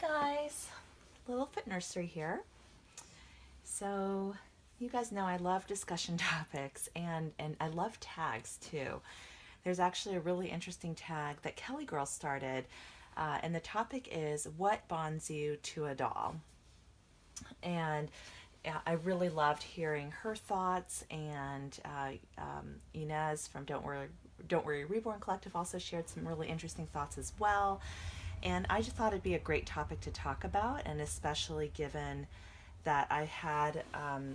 Guys, Little Foot Nursery here. So you guys know I love discussion topics and I love tags too. There's actually a really interesting tag that Kelliegirl started, and the topic is what bonds you to a doll. And I really loved hearing her thoughts, and Inez from Don't Worry Reborn Collective also shared some really interesting thoughts as well. And I just thought it'd be a great topic to talk about, and especially given that I had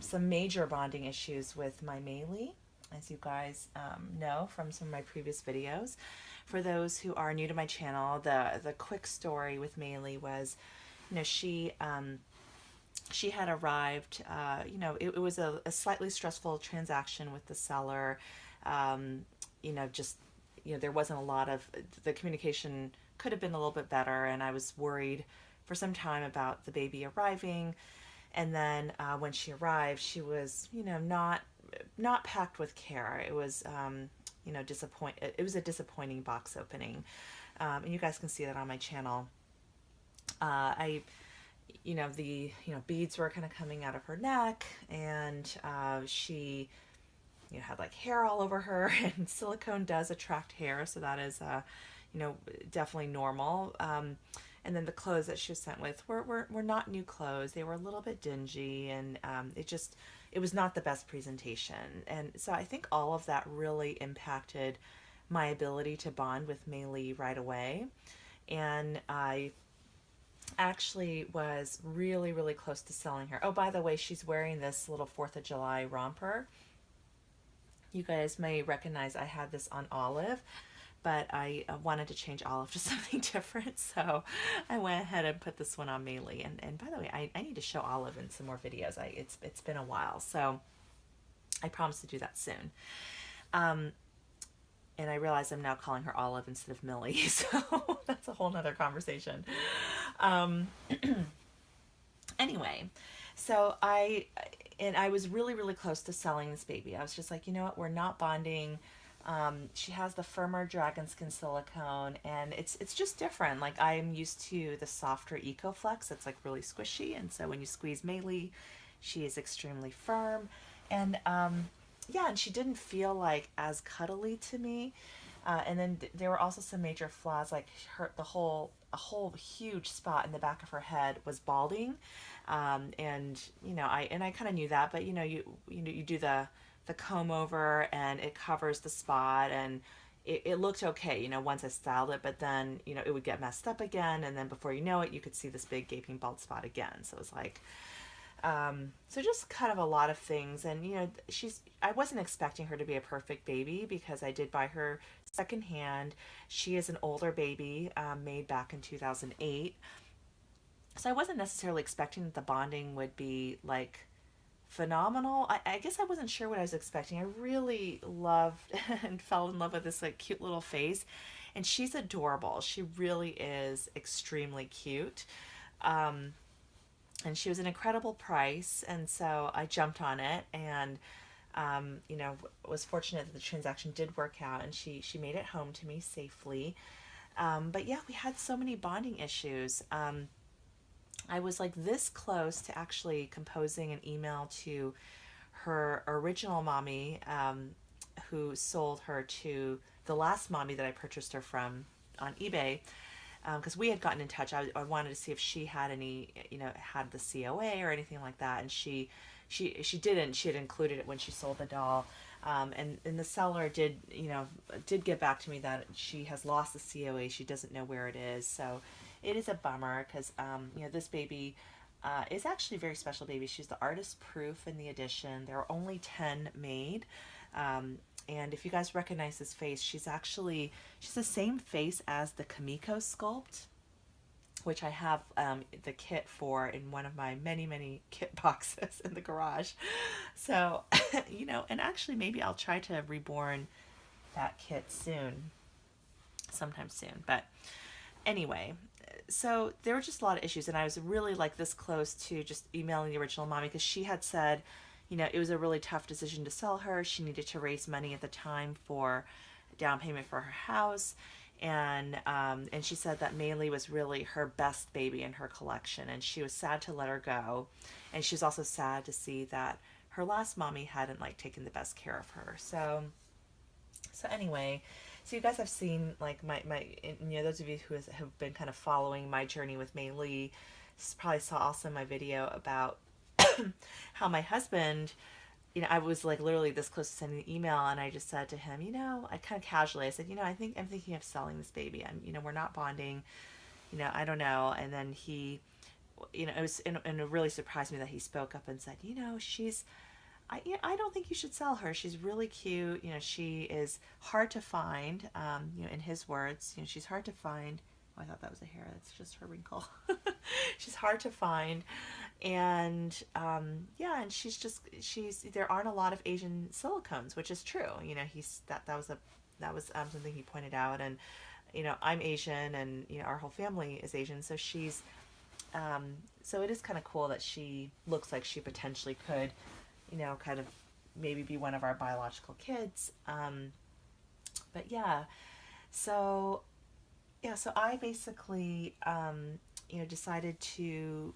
some major bonding issues with my Maylee, as you guys know from some of my previous videos. For those who are new to my channel, the quick story with Meili was, she had arrived. It was a slightly stressful transaction with the seller. Just there wasn't a lot of the communication could have been a little bit better, and I was worried for some time about the baby arriving. And then when she arrived, she was not packed with care. It was It was a disappointing box opening, and you guys can see that on my channel. I the beads were kind of coming out of her neck, and she had like hair all over her, and silicone does attract hair, so that is definitely normal. And then the clothes that she was sent with were not new clothes. They were a little bit dingy, and it was not the best presentation. And so I think all of that really impacted my ability to bond with Meili right away. And I actually was really, really close to selling her. Oh, by the way, she's wearing this little 4th of July romper. You guys may recognize I had this on Olive, but I wanted to change Olive to something different, so I went ahead and put this one on Meili. And by the way, I need to show Olive in some more videos. It's been a while, so I promise to do that soon. And I realize I'm now calling her Olive instead of Millie, so that's a whole nother conversation. Anyway, so I was really, really close to selling this baby. I was just like, you know what, we're not bonding. She has the firmer dragon skin silicone, and it's just different. Like, I'm used to the softer EcoFlex that's like really squishy, and so when you squeeze Meili, she is extremely firm. And yeah, and she didn't feel like as cuddly to me. And then there were also some major flaws, like a whole huge spot in the back of her head was balding. And I kind of knew that, but you do the comb over and it covers the spot, and it looked okay, once I styled it, but then, it would get messed up again, and then before you know it, you could see this big gaping bald spot again. So it was like, so just kind of a lot of things. And, I wasn't expecting her to be a perfect baby because I did buy her secondhand. She is an older baby, made back in 2008. So I wasn't necessarily expecting that the bonding would be like phenomenal. I guess I wasn't sure what I was expecting. I really loved and fell in love with this like cute little face, and she's adorable. She really is extremely cute. And she was an incredible price, and so I jumped on it, and was fortunate that the transaction did work out, and she made it home to me safely. But yeah, we had so many bonding issues. I was like this close to actually composing an email to her original mommy, who sold her to the last mommy that I purchased her from on eBay, because we had gotten in touch. I wanted to see if she had any, had the COA or anything like that, and she didn't. She had included it when she sold the doll, and the seller did get back to me that she has lost the COA. She doesn't know where it is, so it is a bummer because this baby is actually a very special baby. She's the artist proof in the edition. There are only 10 made. And if you guys recognize this face, she's the same face as the Kamiko sculpt, which I have the kit for in one of my many, many kit boxes in the garage. So, and actually maybe I'll try to reborn that kit sometime soon. But anyway, so there were just a lot of issues, and I was really like this close to just emailing the original mommy because she had said, it was a really tough decision to sell her. She needed to raise money at the time for down payment for her house, And she said that Maylee was really her best baby in her collection, and she was sad to let her go, and she was also sad to see that her last mommy hadn't like taken the best care of her. So anyway, so you guys have seen like my those of you who have been kind of following my journey with Meili probably saw also my video about how my husband, I was like literally this close to sending an email, and I just said to him, I kind of casually, I said, I think I'm thinking of selling this baby. We're not bonding, I don't know. And then he, it was, and it really surprised me that he spoke up and said, I don't think you should sell her. She's really cute. She is hard to find. In his words, she's hard to find. Oh, I thought that was a hair. That's just her wrinkle. She's hard to find, and yeah, and there aren't a lot of Asian silicones, which is true. That was something he pointed out, and I'm Asian, and our whole family is Asian, so so it is kind of cool that she looks like she potentially could, kind of maybe be one of our biological kids. But yeah, so I basically, decided to,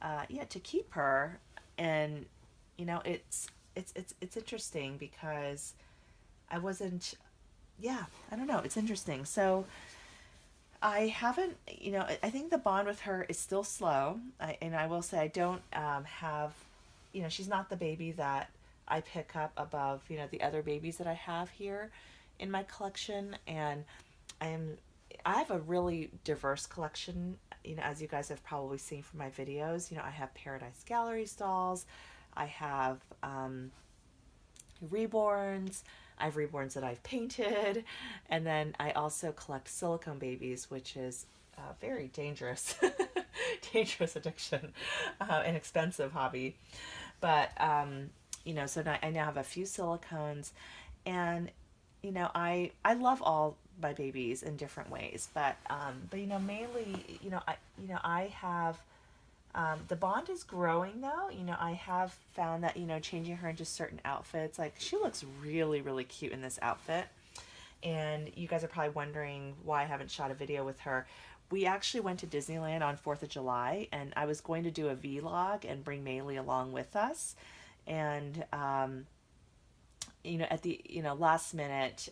to keep her, and it's interesting because I wasn't, I don't know, it's interesting. So I haven't, I think the bond with her is still slow. And I will say I don't have, she's not the baby that I pick up above, the other babies that I have here in my collection. And I have a really diverse collection, as you guys have probably seen from my videos. I have Paradise Gallery stalls, I have Reborns, I have Reborns that I've painted, and then I also collect silicone babies, which is a very dangerous, dangerous addiction, an expensive hobby. But, so now, I now have a few silicones, and, I love all my babies in different ways, but mainly, I have, the bond is growing though. I have found that, changing her into certain outfits, like she looks really, really cute in this outfit. And you guys are probably wondering why I haven't shot a video with her. We actually went to Disneyland on 4th of July, and I was going to do a vlog and bring Meili along with us. And, at the, last minute,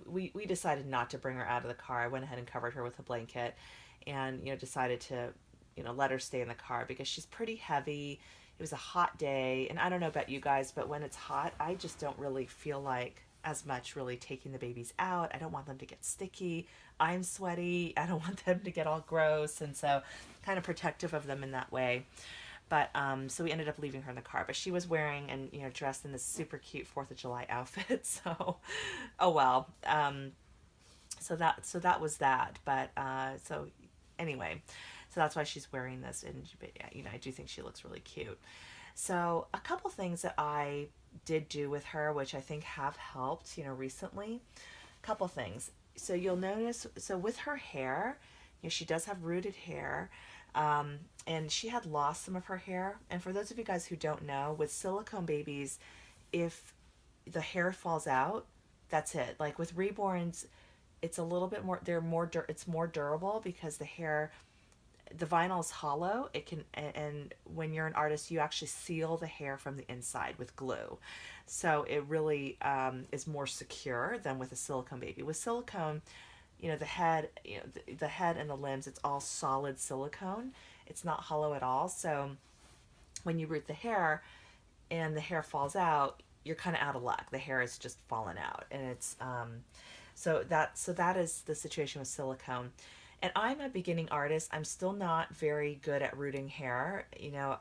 we decided not to bring her out of the car. I went ahead and covered her with a blanket, and, decided to, let her stay in the car because she's pretty heavy. It was a hot day, and I don't know about you guys, but when it's hot, I just don't really feel like as much really taking the babies out. I don't want them to get sticky. I'm sweaty. I don't want them to get all gross, and so kind of protective of them in that way. But so we ended up leaving her in the car. But she was wearing and dressed in this super cute 4th of July outfit. So, oh well. So that was that. But so anyway, so that's why she's wearing this, and I do think she looks really cute. So a couple things that I did do with her, which I think have helped, recently. A couple things. So you'll notice, so with her hair, she does have rooted hair, and she had lost some of her hair. And for those of you guys who don't know, with silicone babies, if the hair falls out, that's it. Like with reborns, it's a little bit more, it's more durable because the vinyl is hollow. It can, and when you're an artist, you actually seal the hair from the inside with glue. So it really is more secure than with a silicone baby. With silicone, the head, the head and the limbs, it's all solid silicone. It's not hollow at all. So when you root the hair and the hair falls out, you're kind of out of luck. The hair is just fallen out, and it's so that is the situation with silicone. And I'm a beginning artist. I'm still not very good at rooting hair.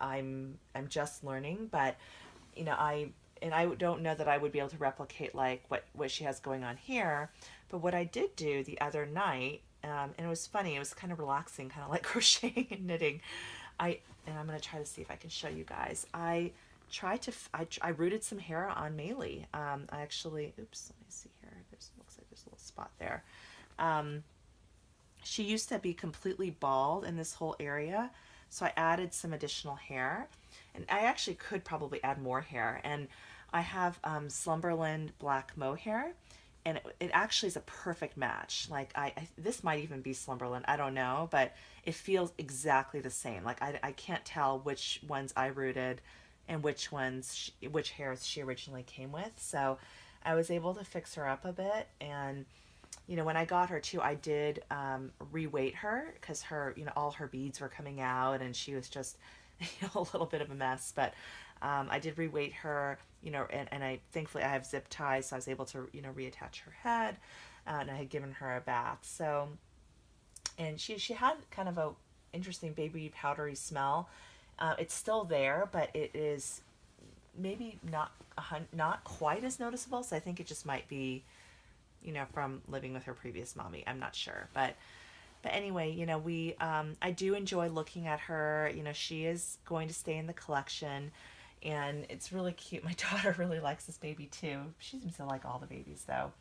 I'm just learning, but I don't know that I would be able to replicate like what she has going on here. But what I did do the other night, and it was funny, it was kind of relaxing, kind of like crocheting and knitting. I'm going to try to see if I can show you guys. I rooted some hair on Meili. I actually, oops, let me see here. Looks like there's a little spot there. She used to be completely bald in this whole area, so I added some additional hair, and I actually could probably add more hair. And I have Slumberland black mohair, and it actually is a perfect match. Like this might even be Slumberland, I don't know, but it feels exactly the same. Like I can't tell which ones I rooted and which hairs she originally came with. So I was able to fix her up a bit. And when I got her too, I did reweight her because her, all her beads were coming out and she was just, a little bit of a mess. But I did reweight her, and I thankfully I have zip ties, so I was able to, reattach her head, and I had given her a bath. So, and she had kind of a interesting baby powdery smell. It's still there, but it is maybe not quite as noticeable. So I think it just might be, from living with her previous mommy. I'm not sure, but anyway, we I do enjoy looking at her. She is going to stay in the collection, and it's really cute. My daughter really likes this baby too. She seems to like all the babies though.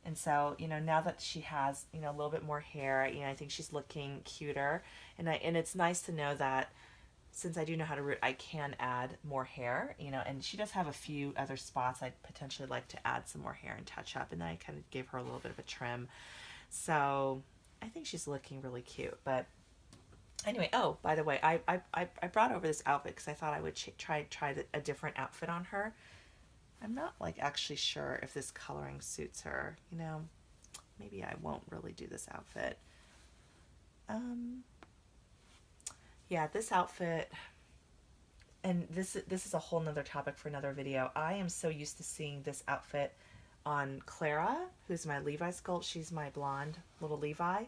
And so, now that she has, a little bit more hair, I think she's looking cuter. And it's nice to know that since I do know how to root, I can add more hair, and she does have a few other spots I'd potentially like to add some more hair and touch up. And then I kind of gave her a little bit of a trim. So I think she's looking really cute. But anyway, oh, by the way, I brought over this outfit because I thought I would try a different outfit on her. I'm not like actually sure if this coloring suits her. Maybe I won't really do this outfit. Yeah, this outfit, and this is a whole nother topic for another video. I am so used to seeing this outfit on Clara, who's my Levi sculpt. She's my blonde little Levi,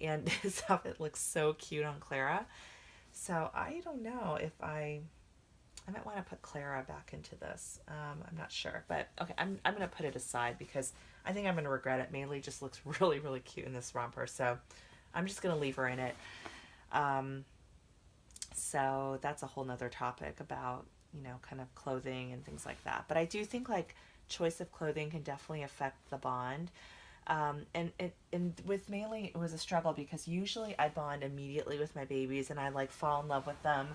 and this outfit looks so cute on Clara. So I don't know if I might want to put Clara back into this. I'm not sure, but okay, I'm going to put it aside because I think I'm going to regret it. Maylee just looks really, really cute in this romper, so I'm just going to leave her in it. So that's a whole nother topic about, kind of clothing and things like that. But I do think like choice of clothing can definitely affect the bond. And with Meili, it was a struggle because usually I bond immediately with my babies and I like fall in love with them,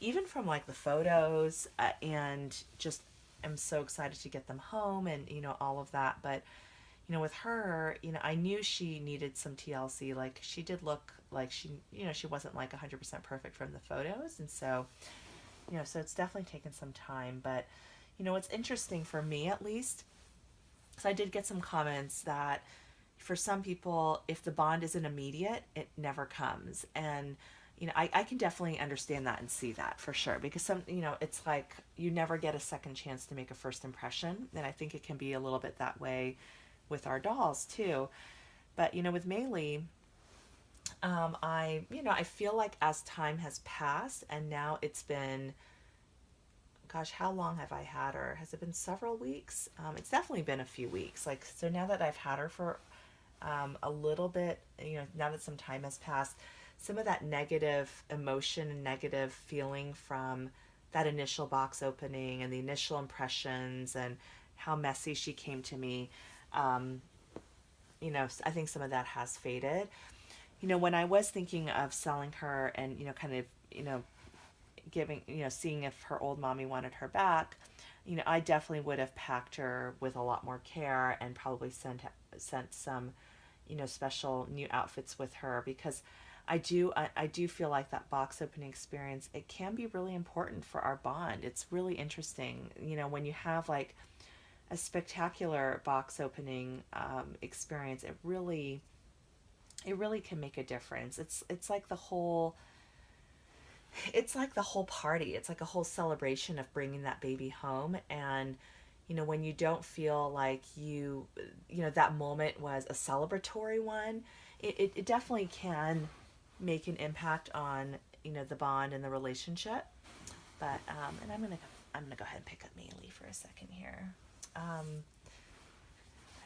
even from like the photos, and just am so excited to get them home and, all of that. But, with her, I knew she needed some TLC. Like she did look like she wasn't like 100% perfect from the photos. And so, so it's definitely taken some time. But, what's interesting for me at least, because I did get some comments that for some people, if the bond isn't immediate, it never comes. And, I can definitely understand that and see that for sure. Because it's like you never get a second chance to make a first impression. And I think it can be a little bit that way with our dolls too. But, with Meili, I feel like as time has passed and now it's been, gosh, how long have I had her? Has it been several weeks? It's definitely been a few weeks. Like, so now that I've had her for a little bit, now that some time has passed, some of that negative emotion and negative feeling from that initial box opening and the initial impressions and how messy she came to me, I think some of that has faded. When I was thinking of selling her and, kind of, giving, seeing if her old mommy wanted her back, I definitely would have packed her with a lot more care and probably sent some, special new outfits with her because I do feel like that box opening experience, it can be really important for our bond. It's really interesting, when you have like a spectacular box opening experience, it really can make a difference. It's like the whole party. It's like a whole celebration of bringing that baby home. And when you don't feel like that moment was a celebratory one, it definitely can make an impact on the bond and the relationship. But and I'm gonna go ahead and pick up Meili for a second here. I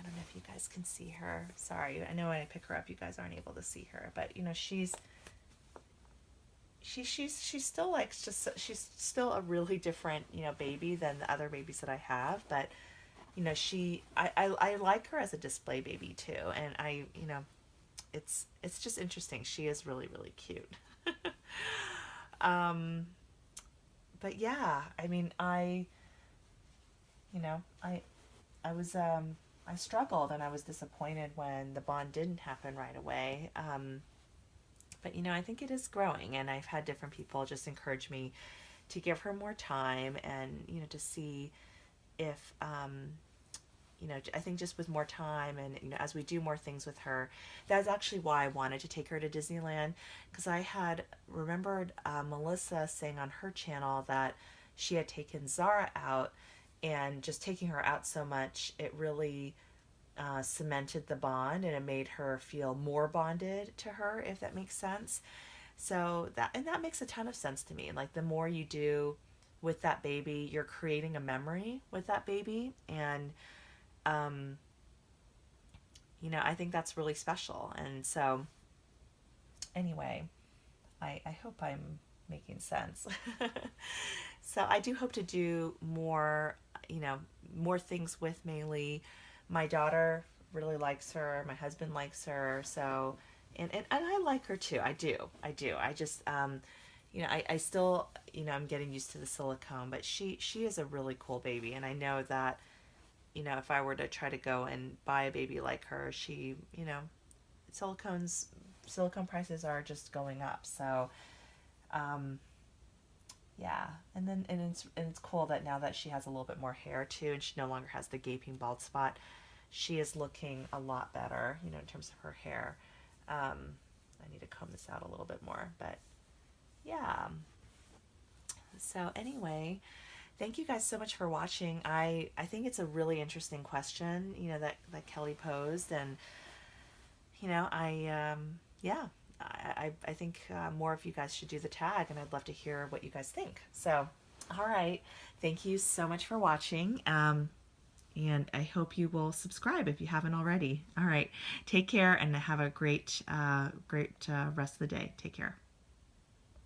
don't know if you guys can see her. Sorry, I know when I pick her up, you guys aren't able to see her, but she's still like she's still a really different baby than the other babies that I have. But I like her as a display baby too, and it's just interesting. She is really, really cute. But yeah, I mean, I was I struggled and I was disappointed when the bond didn't happen right away. But I think it is growing, and I've had different people just encourage me to give her more time, and to see if I think just with more time, and as we do more things with her, that's actually why I wanted to take her to Disneyland, because I had remembered Melissa saying on her channel that she had taken Zara out, and just taking her out so much, it really cemented the bond, and it made her feel more bonded to her, if that makes sense. So that makes a ton of sense to me. Like, the more you do with that baby, you're creating a memory with that baby, and um, I think that's really special. And so, anyway, I hope I'm making sense. So I do hope to do more, more things with Maylee. My daughter really likes her. My husband likes her. So, and I like her too. I do. I do. I just, I still, I'm getting used to the silicone, but she is a really cool baby. And I know that, if I were to try to go and buy a baby like her, silicones, silicone prices are just going up. So, um, yeah, and it's cool that now that she has a little bit more hair too, and she no longer has the gaping bald spot, she is looking a lot better, in terms of her hair. I need to comb this out a little bit more, but yeah. So anyway, thank you guys so much for watching. I think it's a really interesting question, that Kelly posed, and yeah, I think more of you guys should do the tag, and I'd love to hear what you guys think. So, all right, thank you so much for watching, and I hope you will subscribe if you haven't already. All right, take care and have a great rest of the day. Take care.